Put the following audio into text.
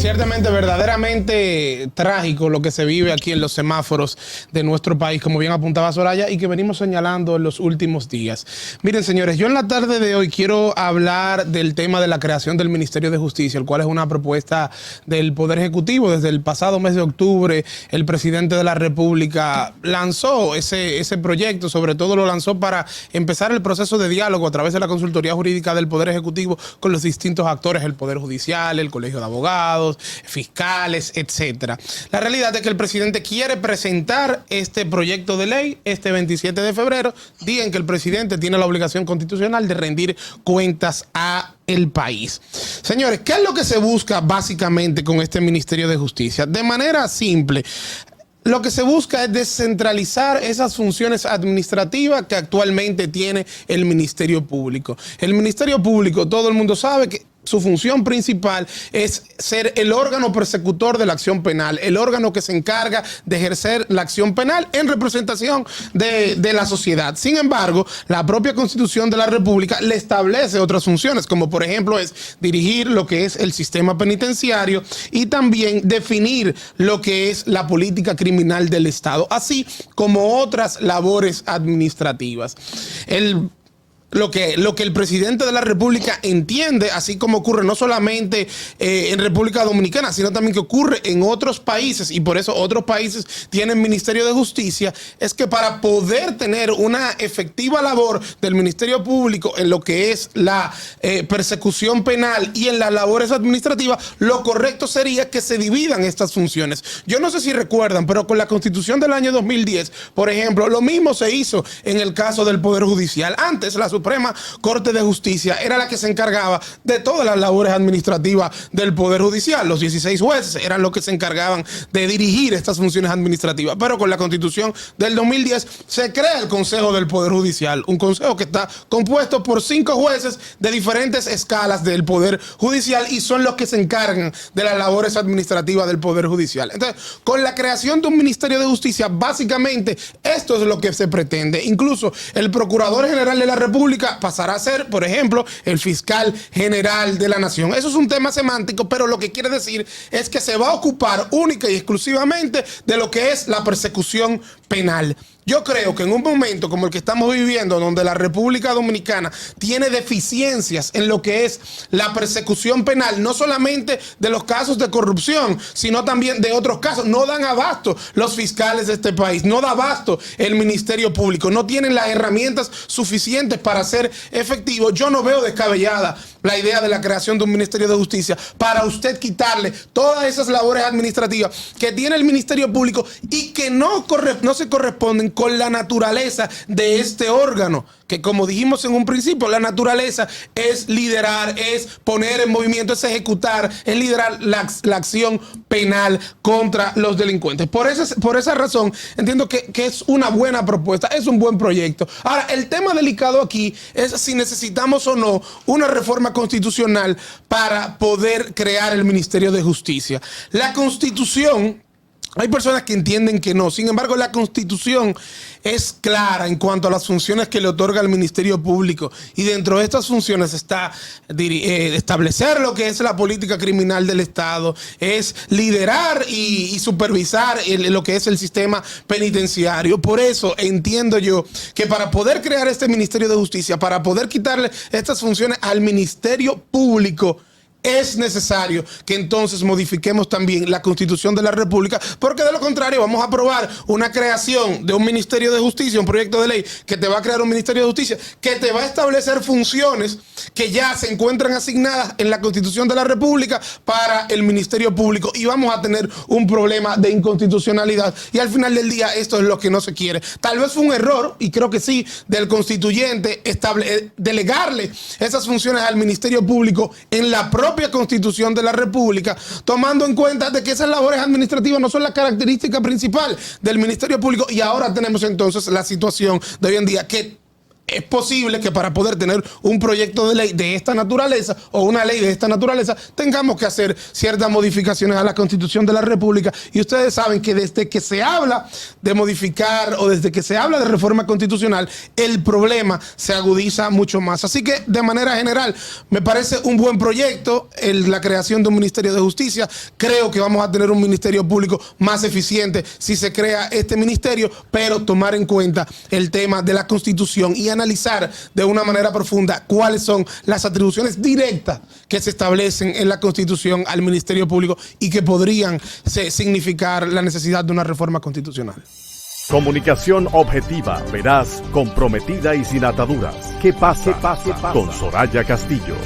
ciertamente, verdaderamente trágico lo que se vive aquí en los semáforos de nuestro país, como bien apuntaba Soraya, y que venimos señalando en los últimos días. Miren, señores, yo en la tarde de hoy quiero hablar del tema de la creación del Ministerio de Justicia, el cual es una propuesta del Poder Ejecutivo. Desde el pasado mes de octubre, el presidente de la República lanzó ese proyecto, sobre todo lo lanzó para empezar el proceso de diálogo a través de la consultoría jurídica del Poder Ejecutivo con los distintos actores, el Poder Judicial, el Colegio de Abogados, fiscales, etcétera. La realidad es que el presidente quiere presentar este proyecto de ley este 27 de febrero, día en que el presidente tiene la obligación constitucional de rendir cuentas a el país. Señores, ¿qué es lo que se busca básicamente con este Ministerio de Justicia? De manera simple, lo que se busca es descentralizar esas funciones administrativas que actualmente tiene el Ministerio Público. El Ministerio Público, todo el mundo sabe que su función principal es ser el órgano persecutor de la acción penal, el órgano que se encarga de ejercer la acción penal en representación de la sociedad. Sin embargo, la propia Constitución de la República le establece otras funciones, como por ejemplo es dirigir lo que es el sistema penitenciario y también definir lo que es la política criminal del Estado, así como otras labores administrativas. Lo que el presidente de la República entiende, así como ocurre no solamente en República Dominicana, sino también que ocurre en otros países, y por eso otros países tienen Ministerio de Justicia, es que para poder tener una efectiva labor del Ministerio Público en lo que es la persecución penal y en las labores administrativas, lo correcto sería que se dividan estas funciones. Yo no sé si recuerdan, pero con la Constitución del año 2010, por ejemplo, lo mismo se hizo en el caso del Poder Judicial. Antes, la Suprema Corte de Justicia era la que se encargaba de todas las labores administrativas del Poder Judicial. Los 16 jueces eran los que se encargaban de dirigir estas funciones administrativas. Pero con la Constitución del 2010 se crea el Consejo del Poder Judicial, un consejo que está compuesto por 5 jueces de diferentes escalas del Poder Judicial y son los que se encargan de las labores administrativas del Poder Judicial. Entonces, con la creación de un Ministerio de Justicia, básicamente esto es lo que se pretende. Incluso el Procurador General de la República pasará a ser, por ejemplo, el fiscal general de la nación. Eso es un tema semántico, pero lo que quiere decir es que se va a ocupar única y exclusivamente de lo que es la persecución penal. Yo creo que en un momento como el que estamos viviendo, donde la República Dominicana tiene deficiencias en lo que es la persecución penal, no solamente de los casos de corrupción, sino también de otros casos, no dan abasto los fiscales de este país, no da abasto el Ministerio Público, no tienen las herramientas suficientes para ser efectivo. Yo no veo descabellada la idea de la creación de un Ministerio de Justicia para usted quitarle todas esas labores administrativas que tiene el Ministerio Público y que no se corresponden con la naturaleza de este órgano, que como dijimos en un principio, la naturaleza es liderar, es poner en movimiento, es ejecutar, es liderar la acción penal contra los delincuentes. Por esa razón, entiendo que es una buena propuesta, es un buen proyecto. Ahora, el tema delicado aquí es si necesitamos o no una reforma constitucional para poder crear el Ministerio de Justicia. La Constitución, hay personas que entienden que no. Sin embargo, la Constitución es clara en cuanto a las funciones que le otorga el Ministerio Público. Y dentro de estas funciones está establecer lo que es la política criminal del Estado, es liderar y supervisar lo que es el sistema penitenciario. Por eso entiendo yo que para poder crear este Ministerio de Justicia, para poder quitarle estas funciones al Ministerio Público, es necesario que entonces modifiquemos también la Constitución de la República, porque de lo contrario vamos a aprobar una creación de un Ministerio de Justicia, un proyecto de ley que te va a crear un Ministerio de Justicia, que te va a establecer funciones que ya se encuentran asignadas en la Constitución de la República para el Ministerio Público, y vamos a tener un problema de inconstitucionalidad, y al final del día esto es lo que no se quiere. Tal vez fue un error, y creo que sí, del constituyente delegarle esas funciones al Ministerio Público en la propia Constitución de la República, tomando en cuenta de que esas labores administrativas no son la característica principal del Ministerio Público, y ahora tenemos entonces la situación de hoy en día que es posible que para poder tener un proyecto de ley de esta naturaleza o una ley de esta naturaleza tengamos que hacer ciertas modificaciones a la Constitución de la República. Y ustedes saben que desde que se habla de modificar o desde que se habla de reforma constitucional, el problema se agudiza mucho más. Así que, de manera general, me parece un buen proyecto la creación de un Ministerio de Justicia. Creo que vamos a tener un Ministerio Público más eficiente si se crea este ministerio, pero tomar en cuenta el tema de la Constitución y analizar de una manera profunda cuáles son las atribuciones directas que se establecen en la Constitución al Ministerio Público y que podrían significar la necesidad de una reforma constitucional. Comunicación objetiva, veraz, comprometida y sin ataduras. Que pase con Soraya Castillo.